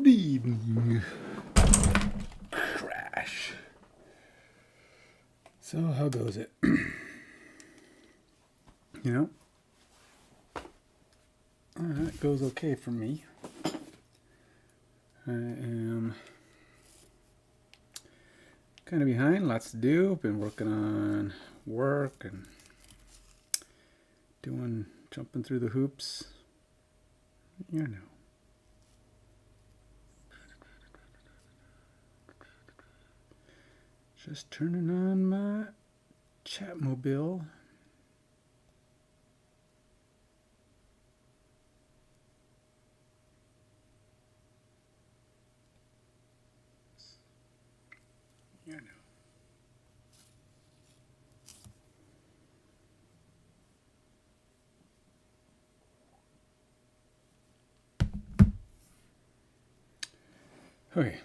Good evening. Crash. So how goes it? It goes okay for me. I am kind of behind, lots to do. Been working on work and jumping through the hoops. Just turning on my Chatmobile. Okay.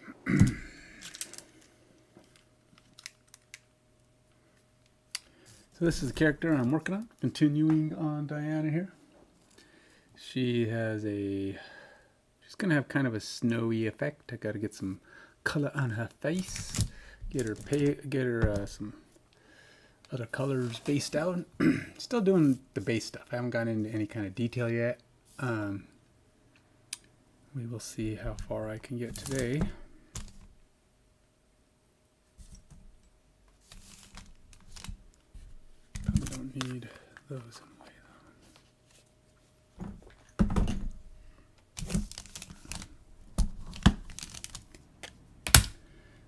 So this is the character I'm working on, continuing on Diana here. She's gonna have kind of a snowy effect. I gotta get some color on her face, get her some other colors based out. Still doing the base stuff. I haven't gotten into any kind of detail yet. We will see how far I can get today. Probably don't need those in the way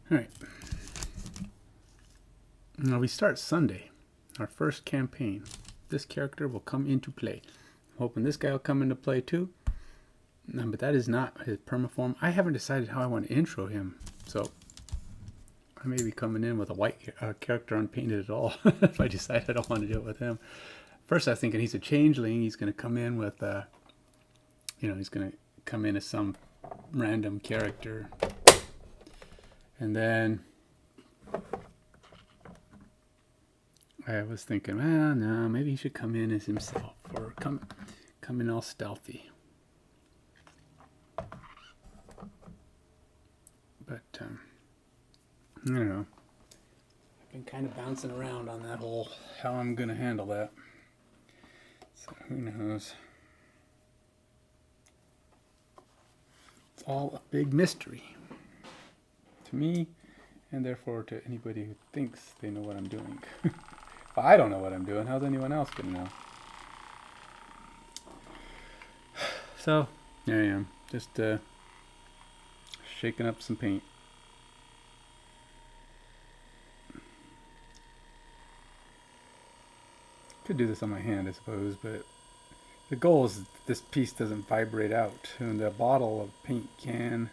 though. All right. Now we start Sunday, our first campaign. This character will come into play. I'm hoping this guy will come into play too. But that is not his permaform. I haven't decided how I want to intro him, so I may be coming in with a white character unpainted at all if I decide I don't want to do it with him. First I was thinking he's a changeling. He's going to come in with, he's going to come in as some random character. And then I was thinking, well, no, maybe he should come in as himself or come in all stealthy. But, I don't know. I've been kind of bouncing around on that whole, how I'm going to handle that. So, who knows? It's all a big mystery. To me, and therefore to anybody who thinks they know what I'm doing. If I don't know what I'm doing, how's anyone else going to know? So, there I am. Just, shaking up some paint. Could do this on my hand, I suppose, but the goal is that this piece doesn't vibrate out, and the bottle of paint can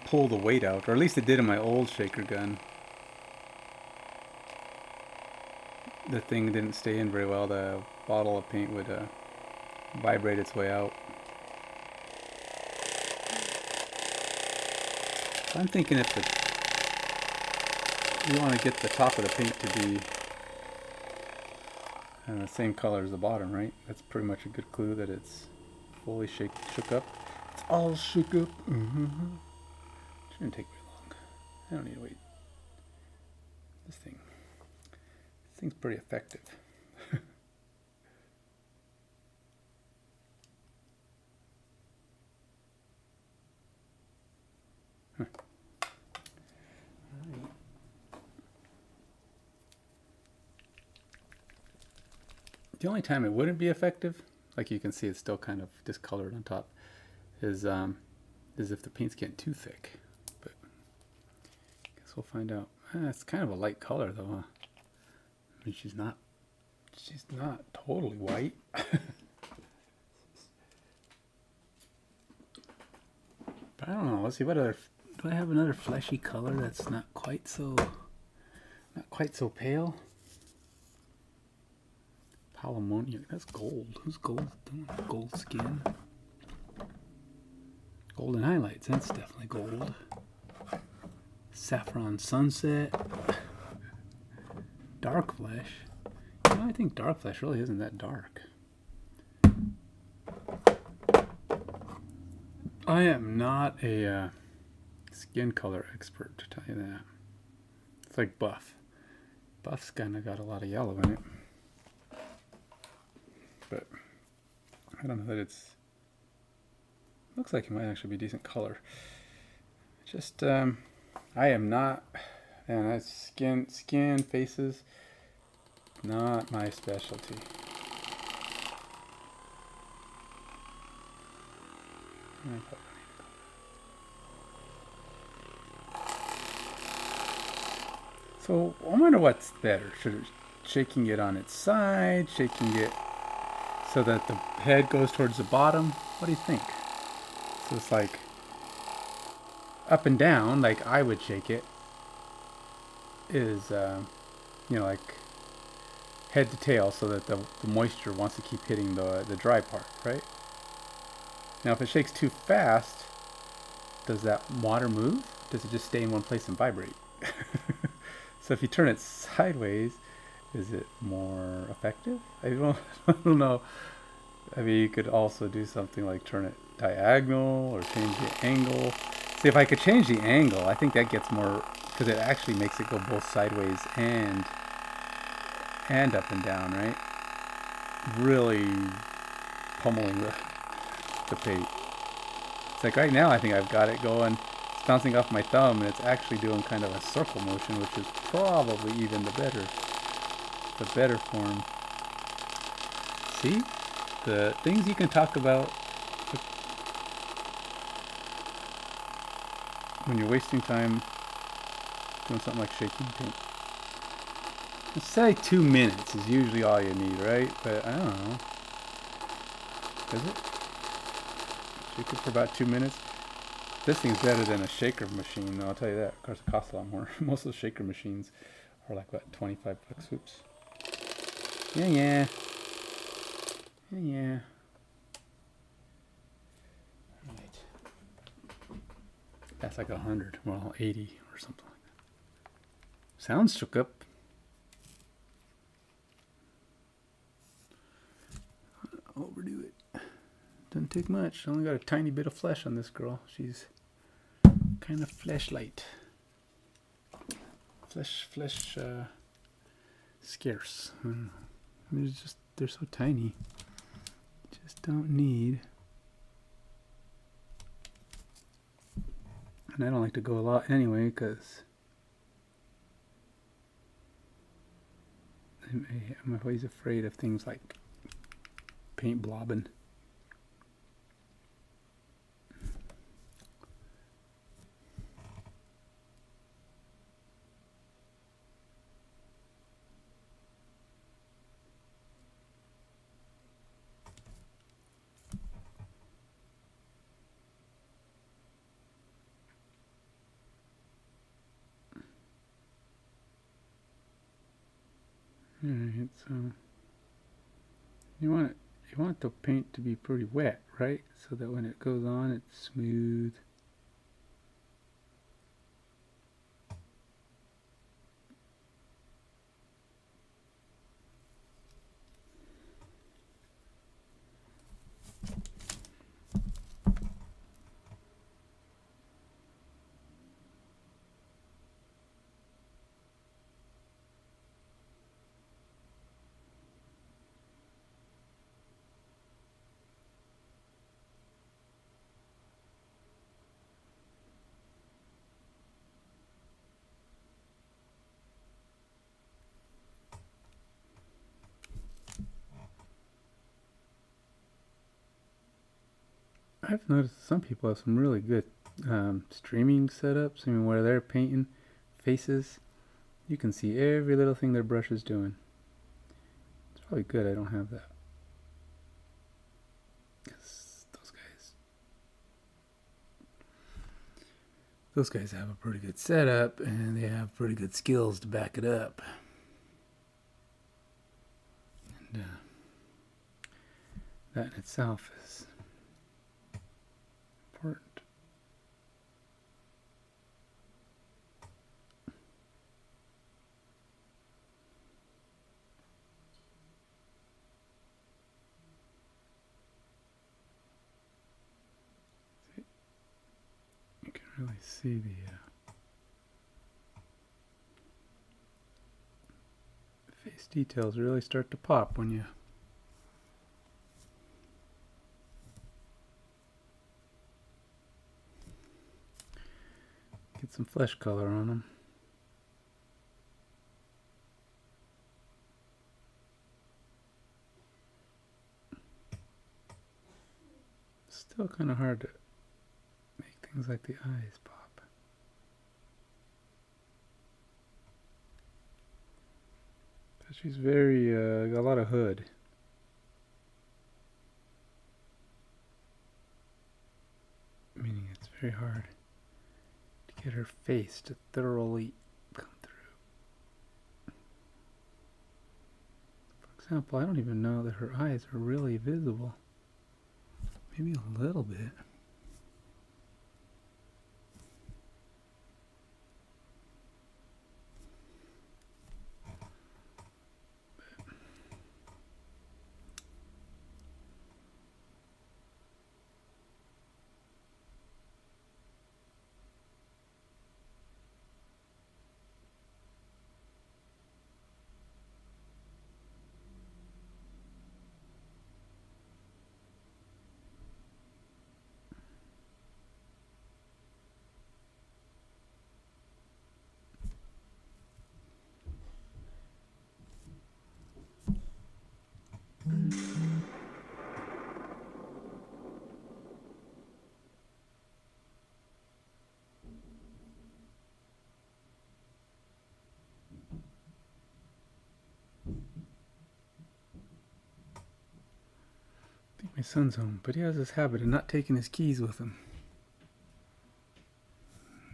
pull the weight out, or at least it did in my old shaker gun. The thing didn't stay in very well. The bottle of paint would vibrate its way out. I'm thinking if you want to get the top of the paint to be the same color as the bottom, right? That's pretty much a good clue that it's fully shook up. It's all shook up. Shouldn't take very long. I don't need to wait. This thing's pretty effective. The only time it wouldn't be effective, like you can see it's still kind of discolored on top, is if the paint's getting too thick. But I guess we'll find out. It's kind of a light color though, huh? I mean, she's not totally white. But I don't know. Let's see, what other, do I have another fleshy color that's not quite so pale? Palamonium, that's gold. Who's gold doing? Gold skin. Golden highlights, that's definitely gold. Saffron sunset. Dark flesh. I think dark flesh really isn't that dark. I am not a skin color expert, to tell you that. It's like buff. Buff's kind of got a lot of yellow in it. But I don't know that it's... Looks like it might actually be decent color. Just, I am not... Man, that's skin, faces, not my specialty. So I wonder what's better. Shaking it on its side, shaking it so that the head goes towards the bottom. What do you think? So it's like up and down, like I would shake it, is like head to tail, so that the moisture wants to keep hitting the dry part, right? Now if it shakes too fast, does that water move? Does it just stay in one place and vibrate? So if you turn it sideways, is it more effective? I don't know. I mean, you could also do something like turn it diagonal or change the angle. See, if I could change the angle, I think that gets more, because it actually makes it go both sideways and up and down, right? Really pummeling the paint. It's like right now I think I've got it going, it's bouncing off my thumb, and it's actually doing kind of a circle motion, which is probably even the better form. See? The things you can talk about when you're wasting time doing something like shaking paint. Let's say 2 minutes is usually all you need, right? But I don't know. Is it? Shake it for about 2 minutes. This thing's better than a shaker machine, though, I'll tell you that. Of course, it costs a lot more. Most of the shaker machines are like, what, 25 bucks? Oops. Yeah. Right. That's like 100, well, 80 or something like that. Sounds shook up. Overdo it. Doesn't take much. Only got a tiny bit of flesh on this girl. She's kind of fleshlight. Flesh, scarce. I don't know. They're so tiny. Just don't need. And I don't like to go a lot anyway, because I'm always afraid of things like paint blobbing. Alright, so you want the paint to be pretty wet, right? So that when it goes on, it's smooth. I've noticed some people have some really good streaming setups. I mean, where they're painting faces, you can see every little thing their brush is doing. It's probably good I don't have that. Because those guys have a pretty good setup, and they have pretty good skills to back it up. And that in itself is important. really see the face details really start to pop when you get some flesh color on them. Still kind of hard to make things like the eyes pop. But she's very, got a lot of hood. Meaning it's very hard to get her face to thoroughly come through. For example, I don't even know that her eyes are really visible. Maybe a little bit. I think my son's home, but he has this habit of not taking his keys with him.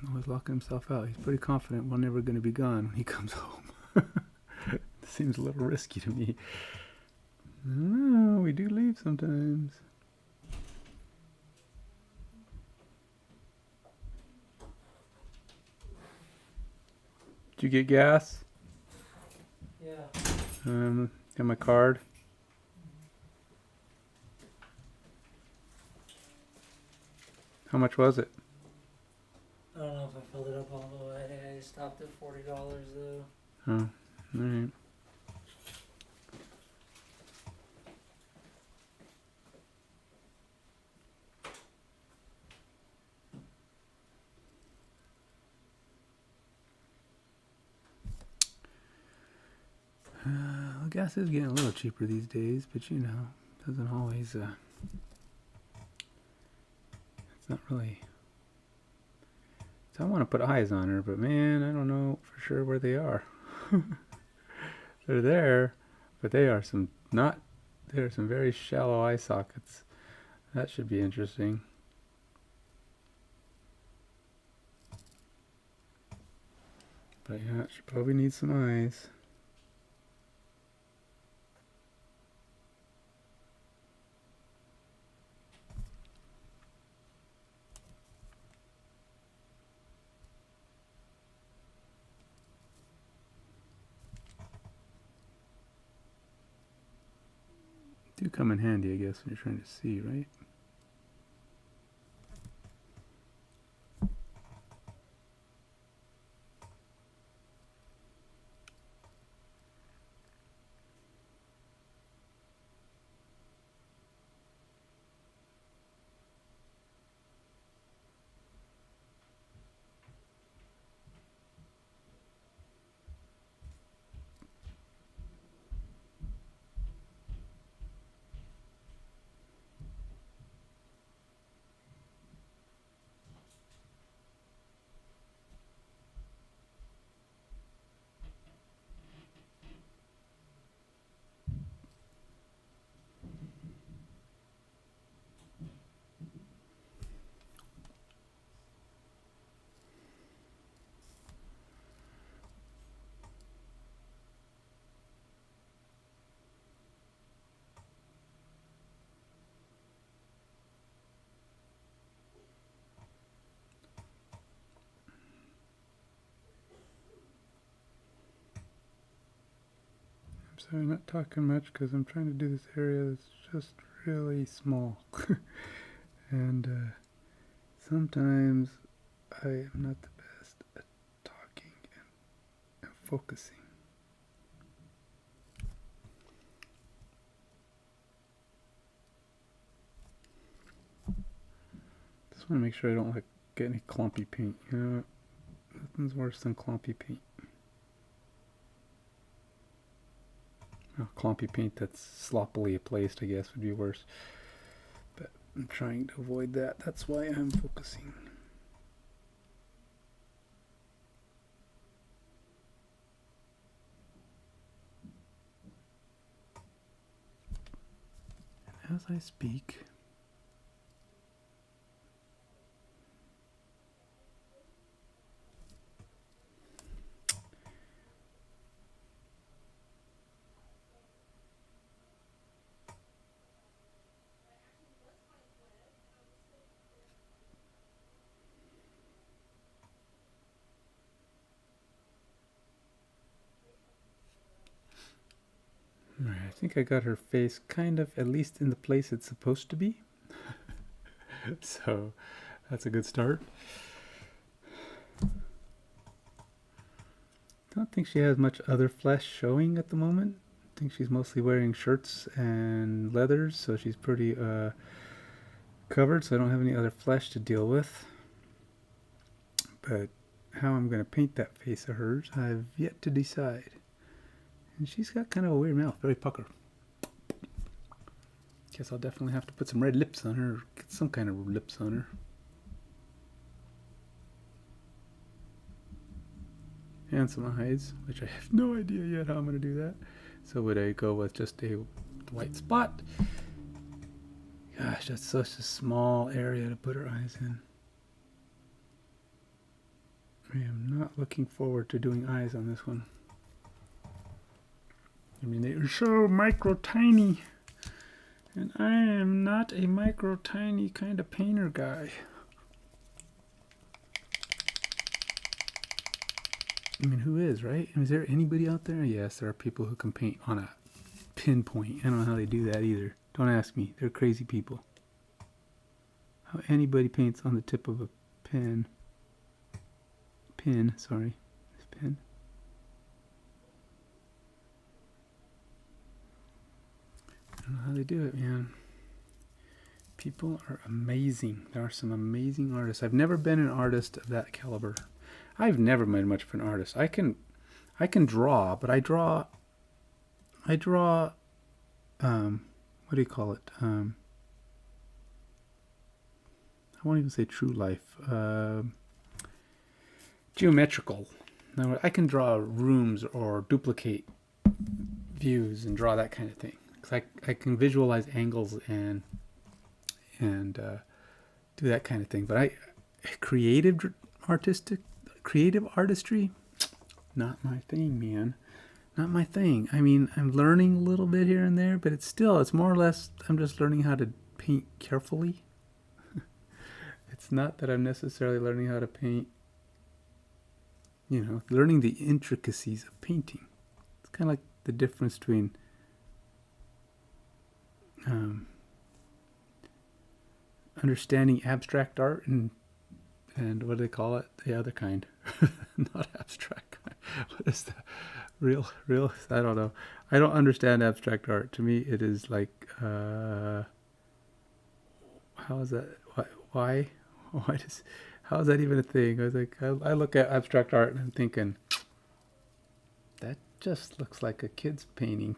Always locking himself out. He's pretty confident we're never going to be gone when he comes home. Seems a little risky to me. No, we do leave sometimes. Did you get gas? Yeah. Got my card. How much was it? I don't know if I filled it up all the way. I just stopped at $40 though. Oh, alright. Gas is getting a little cheaper these days, but you know, doesn't always, it's not really, so I want to put eyes on her, but man, I don't know for sure where they are. They're there, but they are some, not, there are some very shallow eye sockets. That should be interesting. But yeah, she probably needs some eyes. Do come in handy, I guess, when you're trying to see, right? So I'm not talking much because I'm trying to do this area that's just really small. And sometimes I am not the best at talking and focusing. Just want to make sure I don't get any clumpy paint. You know what? Nothing's worse than clumpy paint. Well, clumpy paint that's sloppily placed, I guess, would be worse. But I'm trying to avoid that. That's why I'm focusing. And as I speak, alright, I think I got her face kind of at least in the place it's supposed to be. So that's a good start. I don't think she has much other flesh showing at the moment. I think she's mostly wearing shirts and leathers, so she's pretty covered, so I don't have any other flesh to deal with. But how I'm going to paint that face of hers, I've yet to decide. And she's got kind of a weird mouth, very pucker. Guess I'll definitely have to put some red lips on her, or get some kind of lips on her. And some eyes, which I have no idea yet how I'm going to do that. So would I go with just a white spot? Gosh, that's such a small area to put her eyes in. I am not looking forward to doing eyes on this one. I mean, they are so micro tiny. And I am not a micro tiny kind of painter guy. I mean, who is, right? Is there anybody out there? Yes, there are people who can paint on a pinpoint. I don't know how they do that either. Don't ask me. They're crazy people. How anybody paints on the tip of a pen. Pin, sorry. This pen. I don't know how they do it, man. People are amazing. There are some amazing artists. I've never been an artist of that caliber. I've never been much of an artist. I can draw, but I draw what do you call it? I won't even say true life. Geometrical. Now, I can draw rooms or duplicate views and draw that kind of thing. Because I can visualize angles and do that kind of thing. But creative artistry, not my thing, man. Not my thing. I mean, I'm learning a little bit here and there, but it's more or less, I'm just learning how to paint carefully. It's not that I'm necessarily learning how to paint, learning the intricacies of painting. It's kind of like the difference between understanding abstract art and what do they call it? The other kind. Not abstract. What is that? Real? I don't know. I don't understand abstract art. To me, it is like, how is that? Why? How is that even a thing? I was like, I look at abstract art and I'm thinking, that just looks like a kid's painting.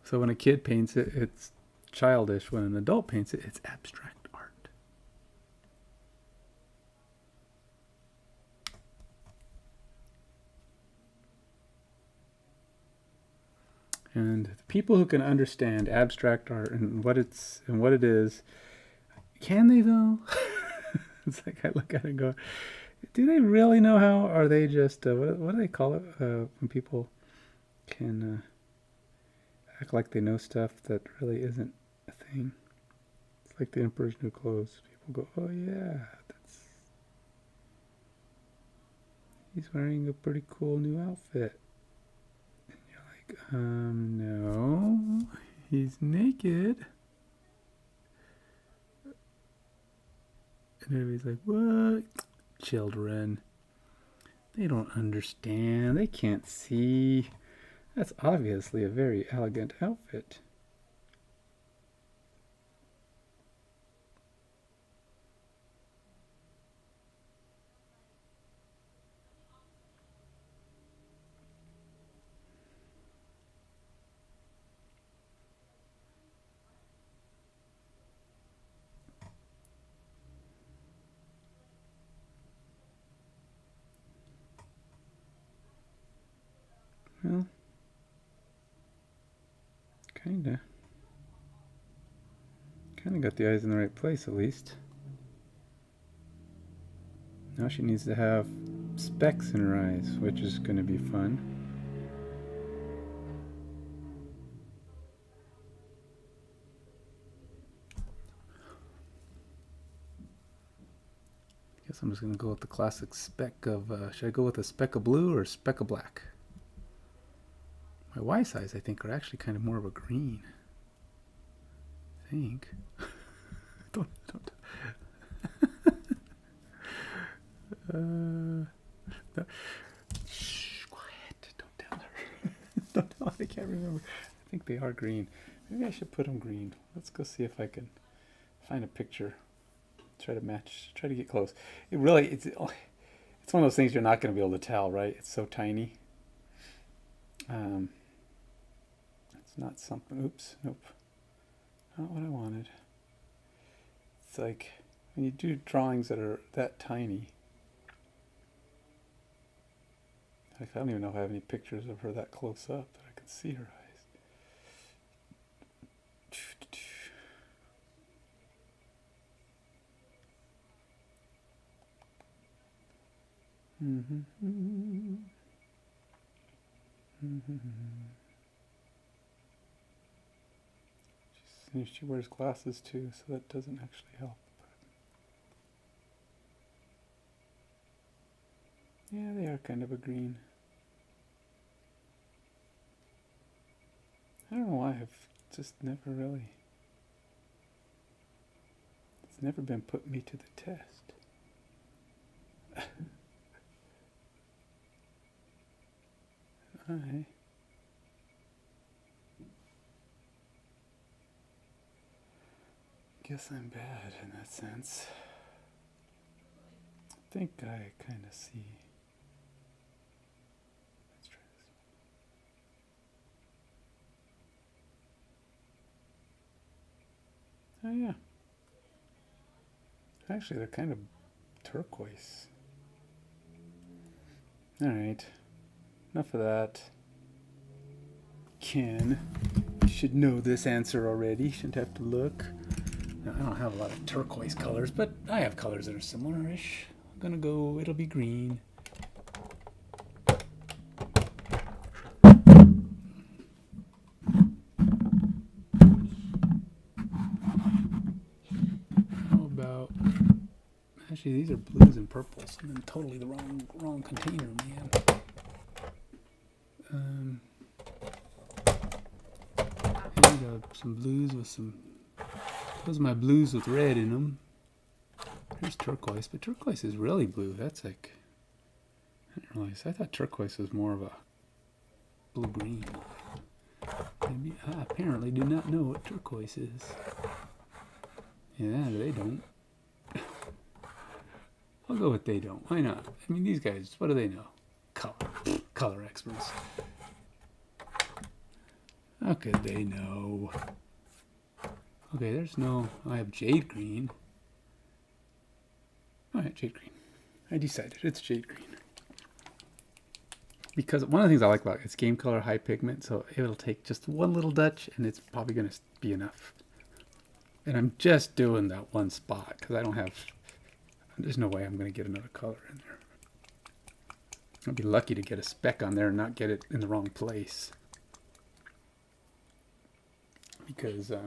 So when a kid paints it, it's childish. When an adult paints it, it's abstract art. And the people who can understand abstract art and what it is, can they though? It's like I look at it and go, do they really know how? Or are they just what do they call it when people can act like they know stuff that really isn't a thing? It's like the Emperor's New Clothes. People go, oh yeah, he's wearing a pretty cool new outfit. No, he's naked. And everybody's like, what? Children. They don't understand. They can't see. That's obviously a very elegant outfit. Well, kinda got the eyes in the right place at least. Now she needs to have specks in her eyes, which is going to be fun. Guess I'm just going to go with the classic speck of, should I go with a speck of blue or a speck of black? My Y's eyes, I think, are actually kind of more of a green. I think. don't. Shh, quiet. Don't tell her. Don't tell her. I can't remember. I think they are green. Maybe I should put them green. Let's go see if I can find a picture. Try to match. Try to get close. It's one of those things you're not going to be able to tell, right? It's so tiny. It's not something. Oops. Nope. Not what I wanted. It's like when you do drawings that are that tiny. Like, I don't even know if I have any pictures of her that close up that I can see her eyes. She wears glasses too, so that doesn't actually help. Yeah, they are kind of a green. I don't know why I've just never really... It's never been put me to the test. I guess I'm bad in that sense. I think I kind of see. Let's try this. Oh yeah. Actually, they're kind of turquoise. Alright. Enough of that. Ken, you should know this answer already. Shouldn't have to look. Now, I don't have a lot of turquoise colors, but I have colors that are similar-ish. I'm gonna go, it'll be green. How about... Actually, these are blues and purples. I'm in totally the wrong container, man. I got some blues with some... Those are my blues with red in them. Here's turquoise, but turquoise is really blue. That's like... I didn't realize. I thought turquoise was more of a blue-green. Maybe I apparently do not know what turquoise is. Yeah, they don't. I'll go with they don't. Why not? I mean, these guys, what do they know? Color experts. How could they know? Okay, there's no... I have Jade Green. Alright, Jade Green. I decided it's Jade Green. Because one of the things I like about it, it's game color, high pigment, so it'll take just one little touch and it's probably going to be enough. And I'm just doing that one spot because I don't have... There's no way I'm going to get another color in there. I'd be lucky to get a speck on there and not get it in the wrong place. Because it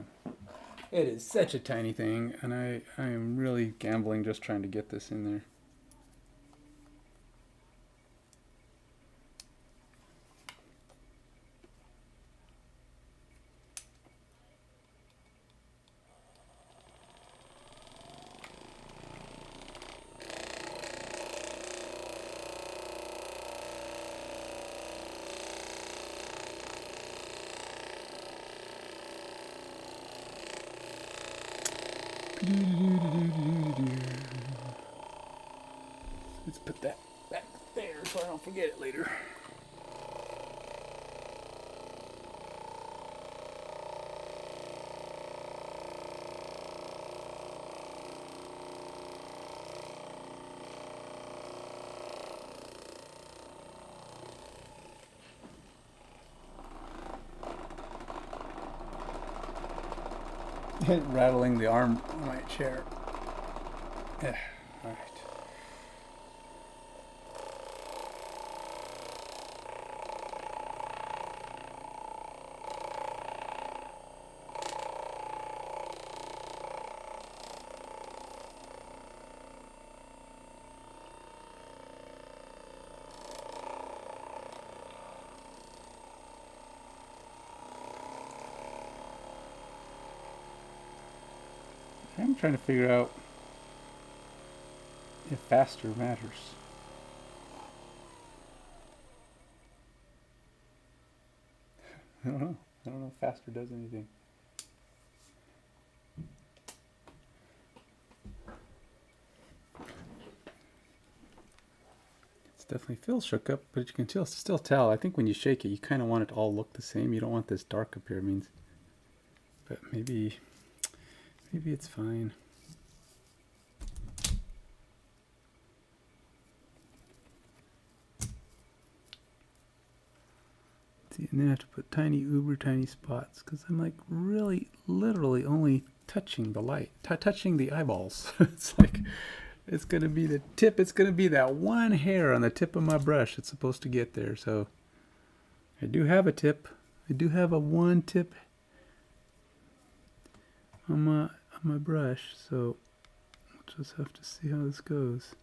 is such a tiny thing, and I am really gambling just trying to get this in there. Let's put that back there so I don't forget it later. Rattling the arm on my chair. Yeah, all right. I'm trying to figure out if faster matters. I don't know. I don't know if faster does anything. It definitely feels shook up, but you can still tell. I think when you shake it, you kind of want it to all look the same. You don't want this dark up here. Means, but maybe it's fine. See, and then I have to put tiny, uber tiny spots because I'm like really, literally only touching the light, touching the eyeballs. It's like it's gonna be the tip. It's gonna be that one hair on the tip of my brush. It's supposed to get there. So I do have a tip. I do have a one tip on my brush. So we'll just have to see how this goes.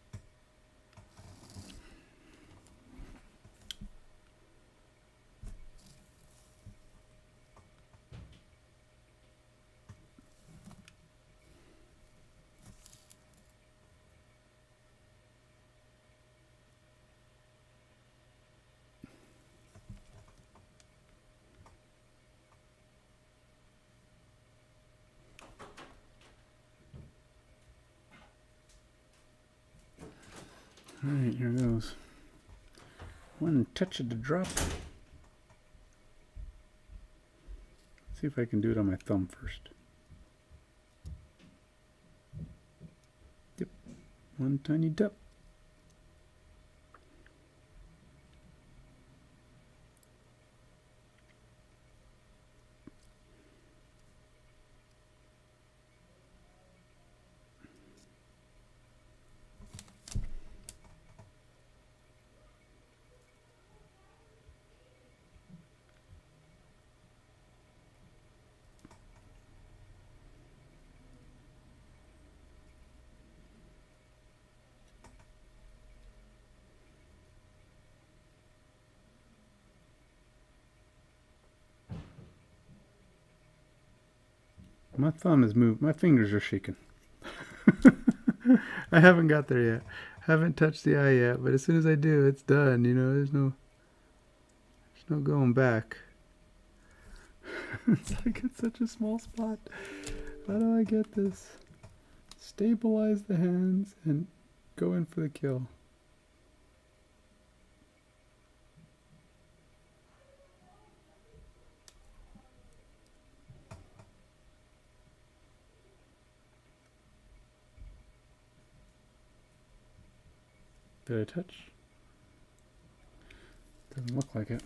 Alright, here goes. One touch of the drop. See if I can do it on my thumb first. Yep, one tiny dip. My thumb is moved. My fingers are shaking. I haven't got there yet. Haven't touched the eye yet, but as soon as I do, it's done. You know, there's no going back. It's like it's such a small spot. How do I get this? Stabilize the hands and go in for the kill. Did I touch? Doesn't look like it.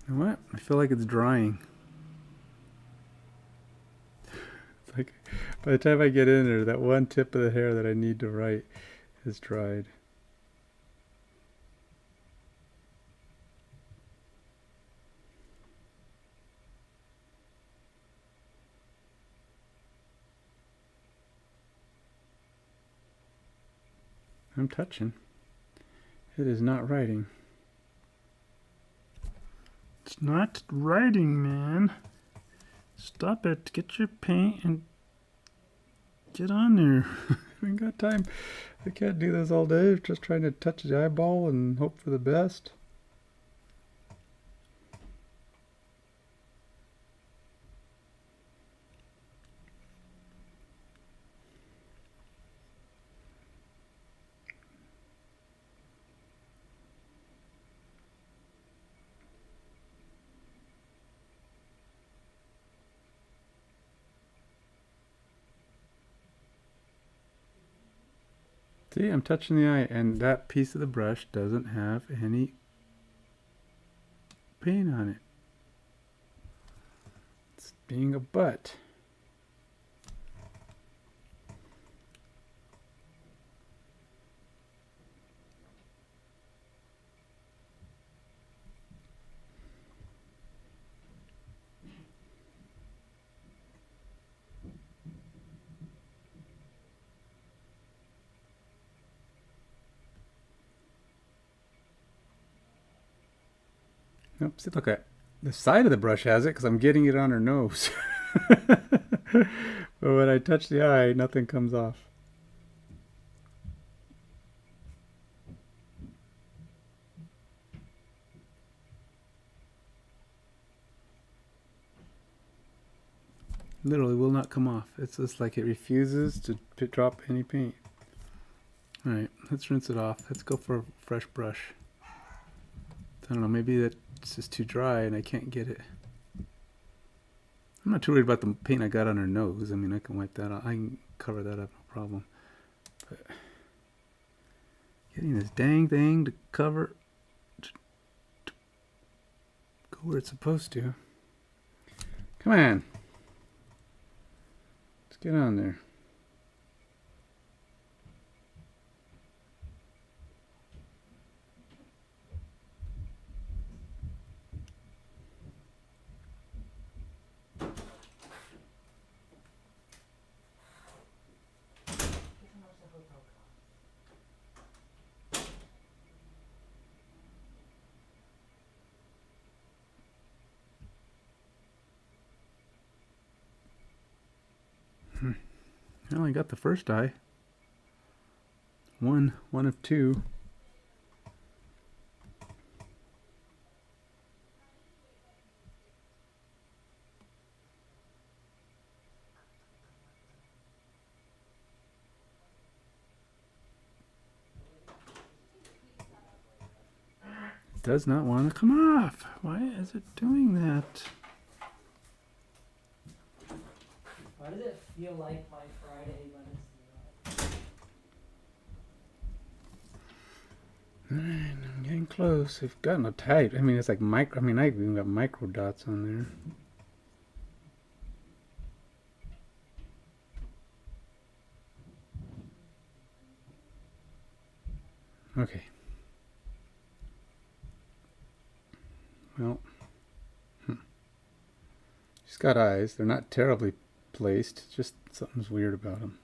You know what? I feel like it's drying. It's like by the time I get in there, that one tip of the hair that I need to write is dried. I'm touching. It is not writing. It's not writing, man. Stop it. Get your paint and get on there. I ain't got time. I can't do this all day. Just trying to touch the eyeball and hope for the best. See, I'm touching the eye, and that piece of the brush doesn't have any paint on it. It's being a butt. Nope, see, look at the side of the brush has it because I'm getting it on her nose. But when I touch the eye, nothing comes off. Literally will not come off. It's just like it refuses to drop any paint. Alright, let's rinse it off. Let's go for a fresh brush. I don't know, maybe that's just too dry and I can't get it. I'm not too worried about the paint I got on her nose. I mean, I can wipe that off. I can cover that up, no problem. But getting this dang thing to cover, to go where it's supposed to. Come on. Let's get on there. I only got the first eye. One of two. It does not want to come off. Why is it doing that? Why does it feel like my Friday, but it's not? Alright, I'm getting close. I've gotten a tight. I mean, it's like micro. I mean, I've even got micro dots on there. Okay. Well, she's got eyes. They're not terribly placed. Just something's weird about them.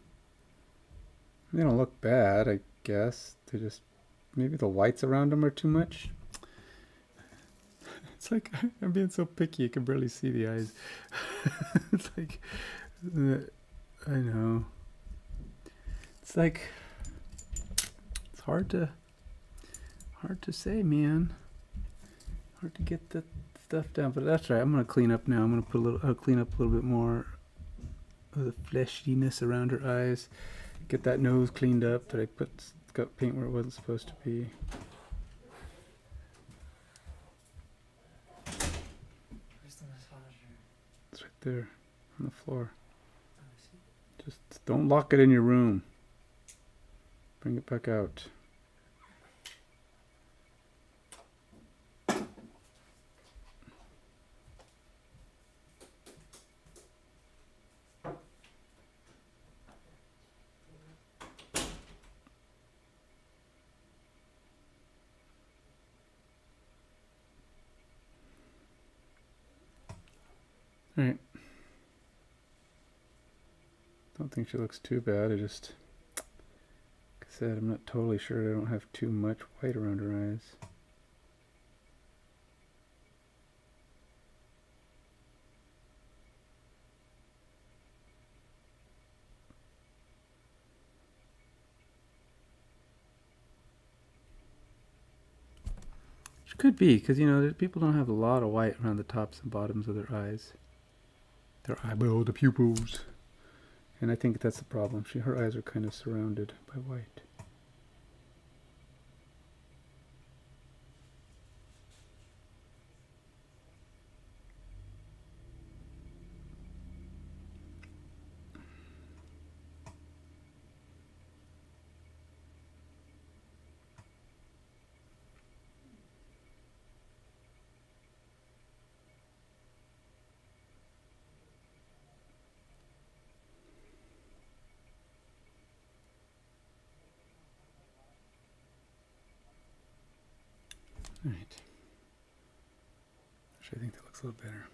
They don't look bad, I guess. They just, maybe the lights around them are too much. It's like, I'm being so picky, you can barely see the eyes. It's like, I know. It's like, it's hard to say, man. Hard to get that stuff down, but that's right. I'm gonna clean up now. I'm gonna put a little, clean up a little bit more of the fleshiness around her eyes. Get that nose cleaned up that I got paint where it wasn't supposed to be. Where's the massager? It's right there on the floor. Oh, I see. Just don't lock it in your room. Bring it back out. Alright. Don't think she looks too bad. I just, like I said, I'm not totally sure I don't have too much white around her eyes. Could be, because, you know, people don't have a lot of white around the tops and bottoms of their eyes. Their eyeball, the pupils. And I think that's the problem. Her eyes are kind of surrounded by white. All right. Actually, I think that looks a little better.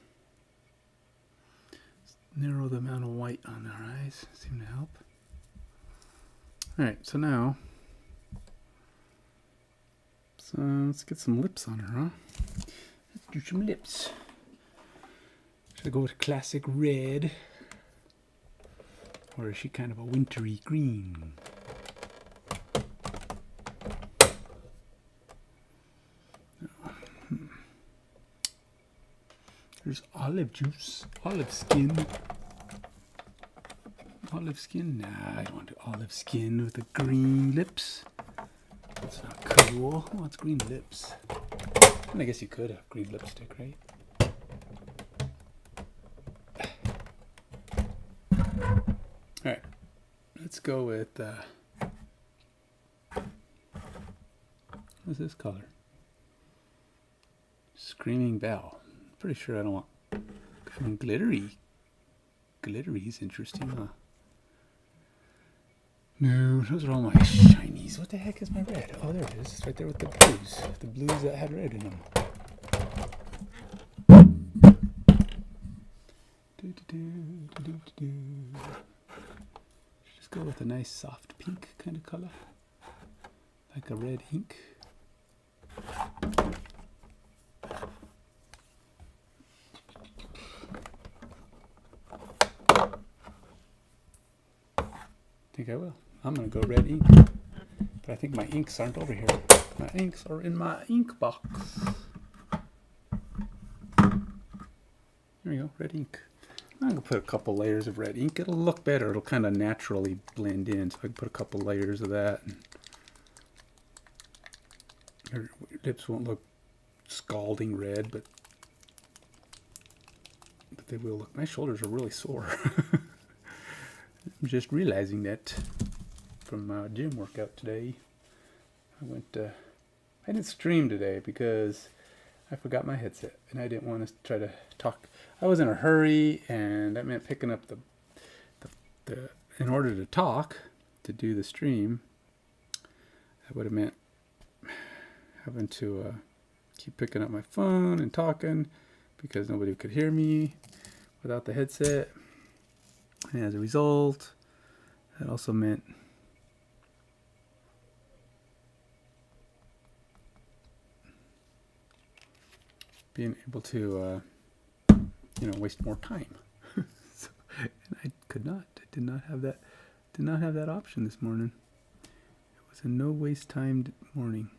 Narrow the amount of white on their eyes. Seem to help. All right, so now, let's get some lips on her, huh? Let's do some lips. Should I go with classic red? Or is she kind of a wintry green? There's olive juice, olive skin. Olive skin? Nah, I don't want to do olive skin with the green lips. That's not cool. Who wants green lips? And I guess you could have green lipstick, right? Alright, let's go with, what's this color? Screaming Belle. Pretty sure I don't want glittery. Glittery is interesting, huh? No, those are all my shinies. What the heck is my red? Oh, there it is. It's right there with the blues. The blues that had red in them. Just go with a nice soft pink kind of color. Like a red ink. I think I will. I'm going to go red ink. But I think my inks aren't over here. My inks are in my ink box. There we go, red ink. I'm going to put a couple layers of red ink. It'll look better. It'll kind of naturally blend in. So I can put a couple layers of that. And her lips won't look scalding red, but they will look. My shoulders are really sore. I'm just realizing that from my gym workout today. I didn't stream today because I forgot my headset and I didn't want to try to talk. I was in a hurry and that meant picking up the in order to talk, to do the stream, that would have meant having to keep picking up my phone and talking because nobody could hear me without the headset. And as a result, that also meant being able to, waste more time. So, and I did not have that option this morning. It was a no waste time morning.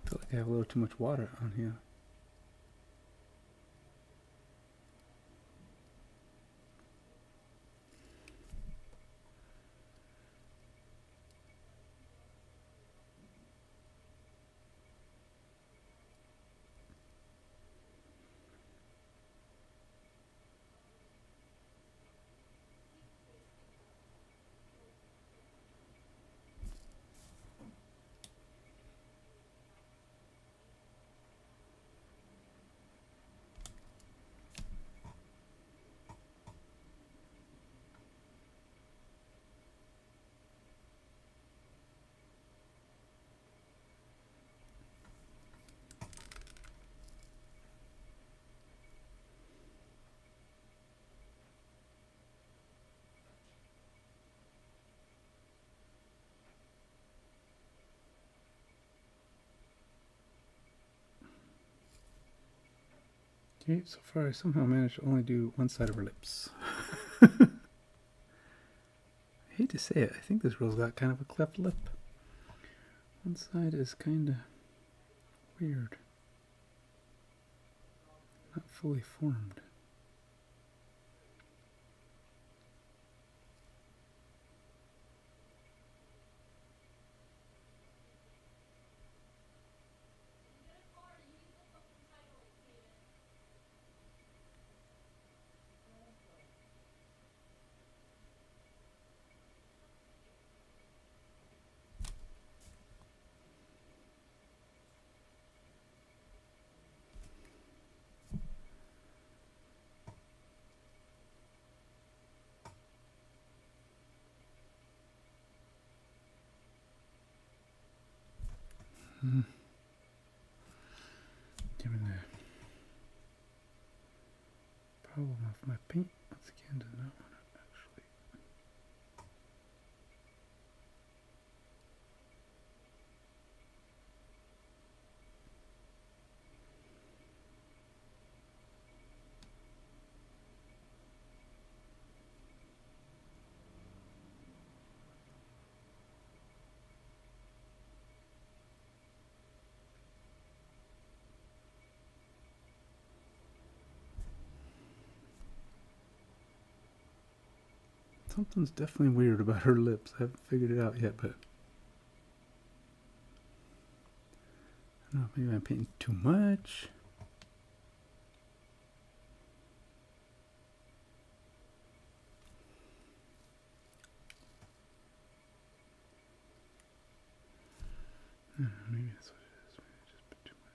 I feel like I have a little too much water on here. Okay, so far I somehow managed to only do one side of her lips. I hate to say it, I think this girl's got kind of a cleft lip. One side is kind of weird. Not fully formed. Given the problem of my paint, once again, does not want to actually. Something's definitely weird about her lips. I haven't figured it out yet, but I don't know, maybe I'm painting too much. Maybe that's what it is. Maybe I just put too much.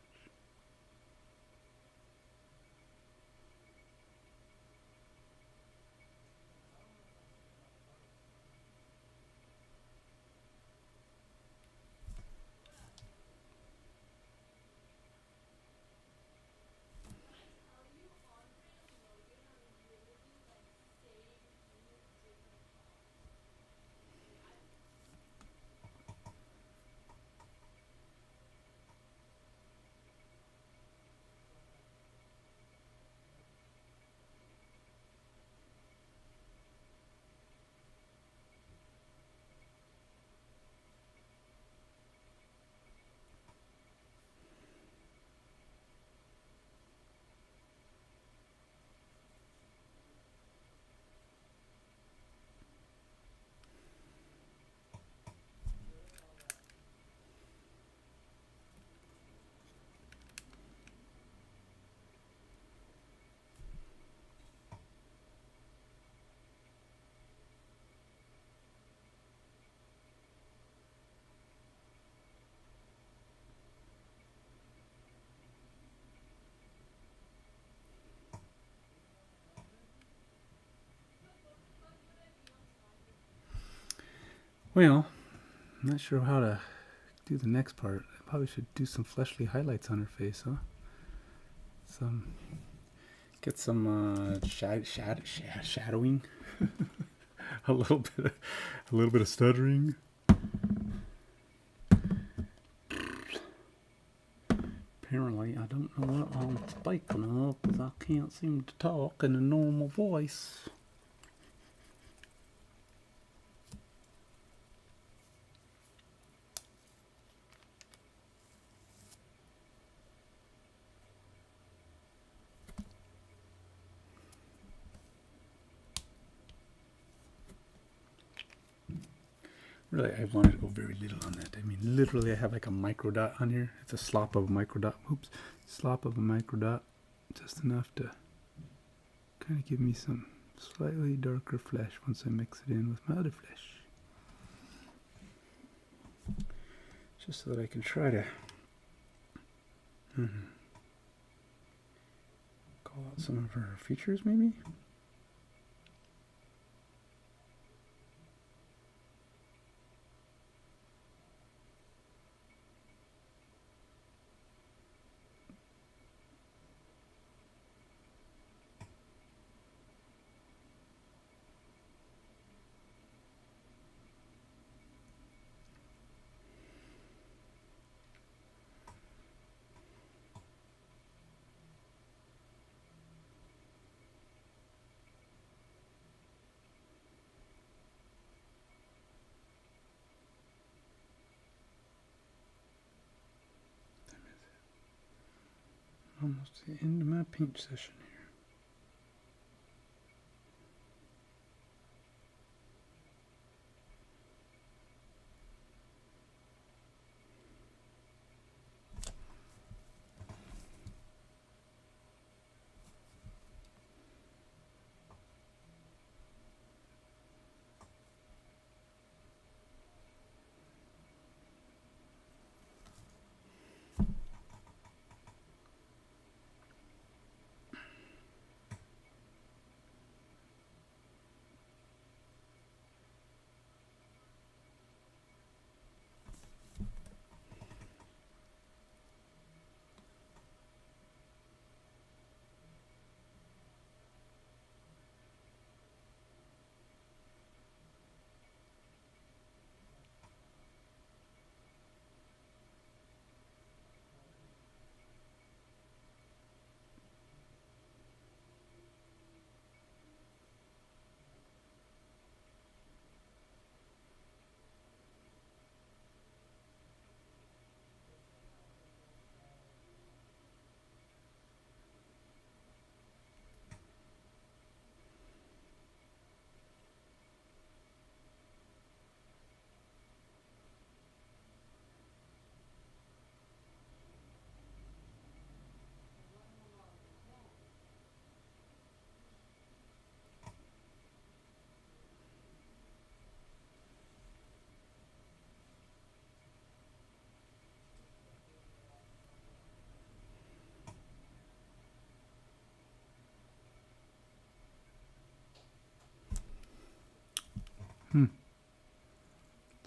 Well, I'm not sure how to do the next part. I probably should do some fleshly highlights on her face, huh? Get some shadowing, a little bit of stuttering. Apparently, I don't know what I'm speaking of because I can't seem to talk in a normal voice. Really, I wanted to go very little on that. I mean, literally, I have like a micro dot on here. It's a slop of a micro dot. Oops. Slop of a micro dot. Just enough to kind of give me some slightly darker flesh once I mix it in with my other flesh. Just so that I can try to call out some of her features, maybe? almost the end of my paint session here.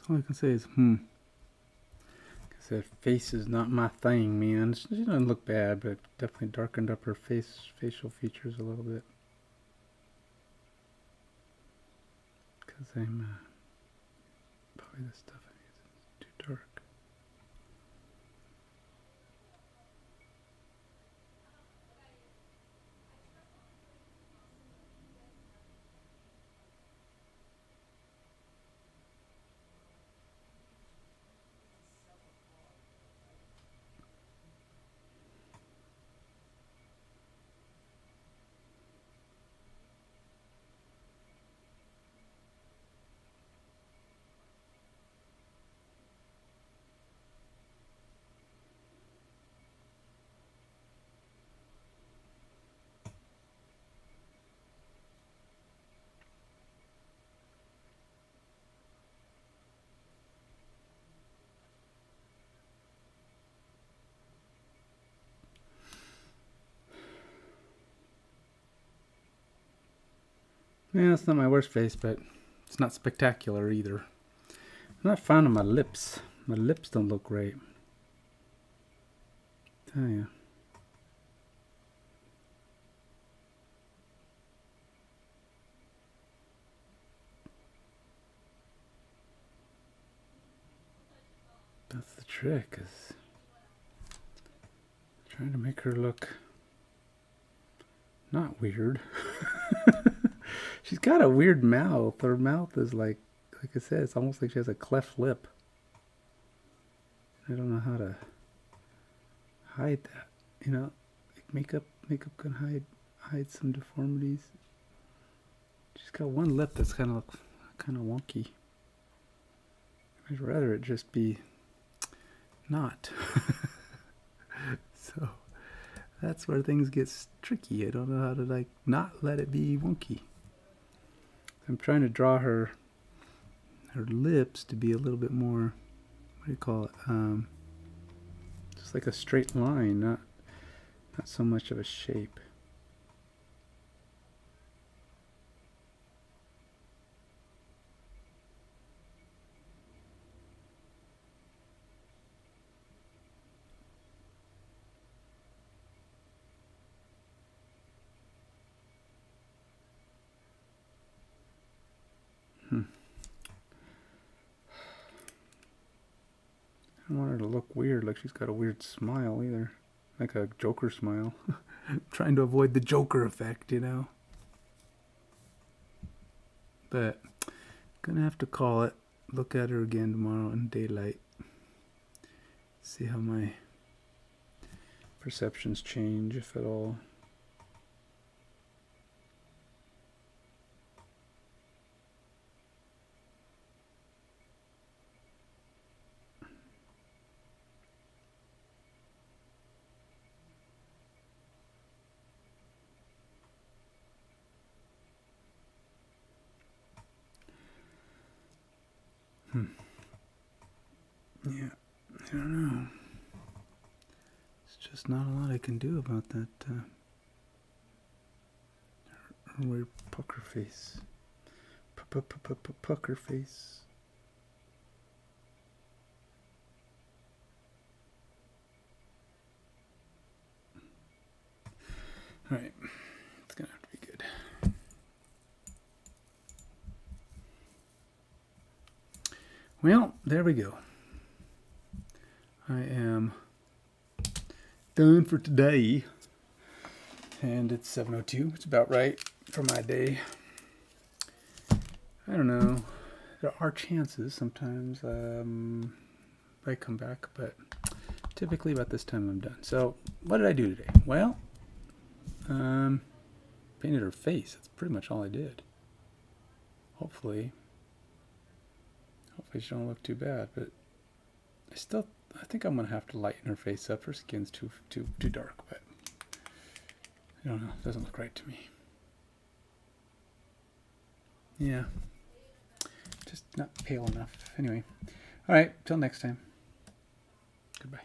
All I can say is, Because that face is not my thing, man. She doesn't look bad, but definitely darkened up her facial features a little bit. Because I'm, probably the stuff I use is too dark. Yeah, it's not my worst face, but it's not spectacular either. I'm not fond of my lips. My lips don't look great. Tell ya. That's the trick, is trying to make her look not weird. She's got a weird mouth. Her mouth is like I said, it's almost like she has a cleft lip. I don't know how to hide that. You know, like makeup can hide some deformities. She's got one lip that's kind of wonky. I'd rather it just be not. So that's where things get tricky. I don't know how to like not let it be wonky. I'm trying to draw her lips to be a little bit more, what do you call it? Just like a straight line, not so much of a shape. I don't want her to look weird, like she's got a weird smile either. Like a Joker smile. Trying to avoid the Joker effect, you know. But gonna have to call it. Look at her again tomorrow in daylight. See how my perceptions change, if at all. Yeah, I don't know. It's just not a lot I can do about that her weird pucker face. Pucker face. Alright, it's gonna have to be good. Well, there we go. I am done for today. And it's 7:02. It's about right for my day. I don't know. There are chances sometimes I come back, but typically about this time I'm done. So, what did I do today? Well, painted her face. That's pretty much all I did. Hopefully she don't look too bad, but I think I'm gonna have to lighten her face up. Her skin's too dark, but I don't know. It doesn't look right to me. Yeah, just not pale enough. Anyway, all right. Till next time. Goodbye.